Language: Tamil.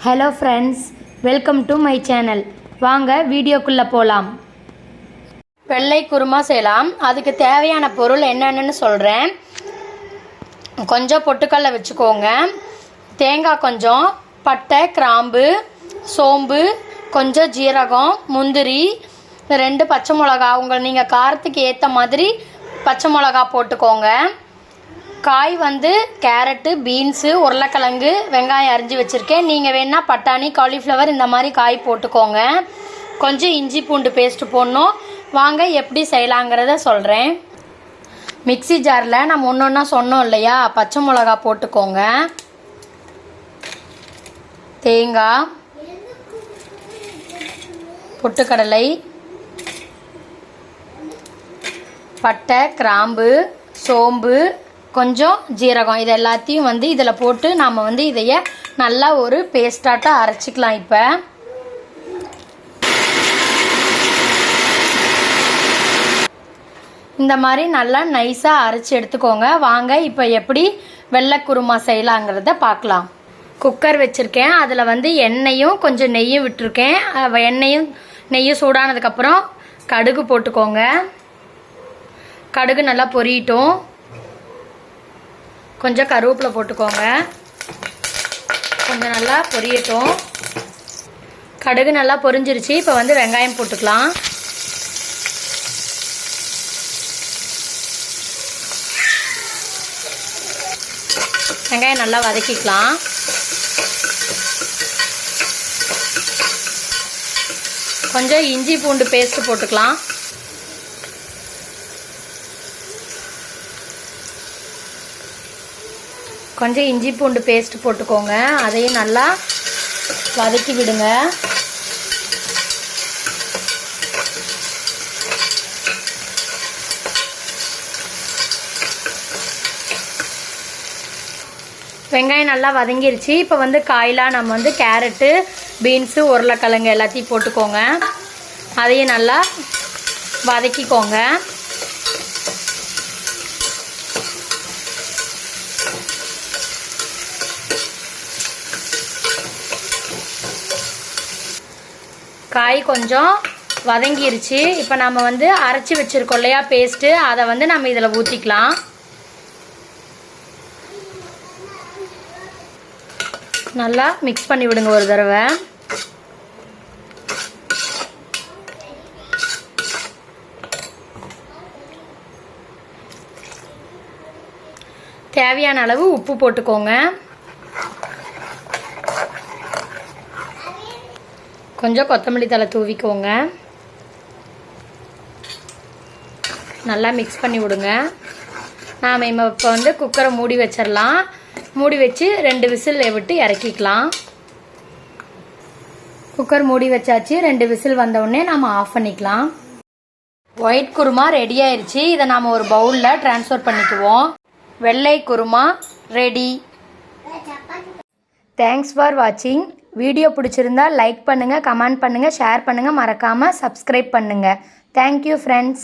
Hello friends, welcome to my channel. வாங்க வீடியோக்குள்ளே போகலாம். வெள்ளை குருமா செய்யலாம். அதுக்கு தேவையான பொருள் என்னென்னு சொல்கிறேன். கொஞ்சம் பொட்டுக்கடலை வச்சுக்கோங்க, தேங்காய் கொஞ்சம், பட்டை, கிராம்பு, சோம்பு, கொஞ்சம் ஜீரகம், முந்திரி, 2 பச்சை மிளகா. நீங்கள் காரத்துக்கு ஏற்ற மாதிரி பச்சை மிளகா போட்டுக்கோங்க. காய் கேரட்டு, பீன்ஸு, உருளைக்கிழங்கு, வெங்காயம் அரிஞ்சு வச்சுருக்கேன். நீங்கள் வேணால் பட்டாணி, காலிஃப்ளவர் இந்த மாதிரி காய் போட்டுக்கோங்க. கொஞ்சம் இஞ்சி பூண்டு பேஸ்ட்டு போடணும். வாங்க எப்படி செய்யலாங்கிறத சொல்கிறேன். மிக்ஸி ஜாரில் நம்ம ஒன்று ஒன்றா சொன்னோம் இல்லையா, பச்சை மிளகா போட்டுக்கோங்க, தேங்காய், பொட்டுக்கடலை, பட்டை, கிராம்பு, சோம்பு, கொஞ்சம் ஜீரகம், இது எல்லாத்தையும் இதில் போட்டு நாம் இதைய நல்லா ஒரு பேஸ்டாட்டாக அரைச்சிக்கலாம். இப்போ இந்த மாதிரி நல்லா நைஸாக அரைச்சி எடுத்துக்கோங்க. வாங்க இப்போ எப்படி வெள்ளை குருமா செய்யலாங்கிறத பார்க்கலாம். குக்கர் வச்சுருக்கேன். அதில் எண்ணெயும் கொஞ்சம் நெய்யும் விட்டுருக்கேன். நெய்யும் சூடானதுக்கப்புறம் கடுகு போட்டுக்கோங்க. கடுகு நல்லா பொரியட்டும். கொஞ்சம் கருவேப்பிலை போட்டுக்கோங்க. கொஞ்சம் நல்லா பொரியட்டும். கடுகு நல்லா பொரிஞ்சிருச்சு. இப்போ வெங்காயம் போட்டுக்கலாம். வெங்காயம் நல்லா வதக்கிக்கலாம். கொஞ்சம் இஞ்சி பூண்டு பேஸ்ட்டு போட்டுக்கலாம். கொஞ்சம் இஞ்சி பூண்டு பேஸ்ட் போட்டுக்கோங்க. அதையும் நல்லா வதக்கி விடுங்க. வெங்காயம் நல்லா வதங்கிருச்சு. இப்போ காயெலாம் நம்ம கேரட்டு, பீன்ஸு, உருளைக்கிழங்கு எல்லாத்தையும் போட்டுக்கோங்க. அதையும் நல்லா வதக்கிக்கோங்க. காய் கொஞ்சம் வதங்கிருச்சு. இப்போ நம்ம அரைச்சி வச்சுருக்கோம் இல்லையா பேஸ்ட்டு, அதை நம்ம இதில் ஊற்றிக்கலாம். நல்லா மிக்ஸ் பண்ணி விடுங்க ஒரு தடவை. தேவையான அளவு உப்பு போட்டுக்கோங்க. கொஞ்சம் கொத்தமல்லி தழை தூவிக்கோங்க. நல்லா மிக்ஸ் பண்ணி விடுங்க. நாம் இப்போ குக்கரை மூடி வச்சிடலாம். மூடி வச்சு 2 விசில் விட்டு இறக்கிக்கலாம். குக்கர் மூடி வச்சாச்சு. 2 விசில் வந்தவுடனே நாம் ஆஃப் பண்ணிக்கலாம். ஒயிட் குருமா ரெடி ஆயிடுச்சு. இதை நாம் ஒரு பவுலில் ட்ரான்ஸ்ஃபர் பண்ணிக்குவோம். வெள்ளை குருமா ரெடி. தேங்க்ஸ் ஃபார் வாட்சிங். வீடியோ பிடிச்சிருந்தா லைக் பண்ணுங்கள், கமெண்ட் பண்ணுங்கள், ஷேர் பண்ணுங்கள், மறக்காமல் சப்ஸ்கிரைப் பண்ணுங்கள். Thank you friends.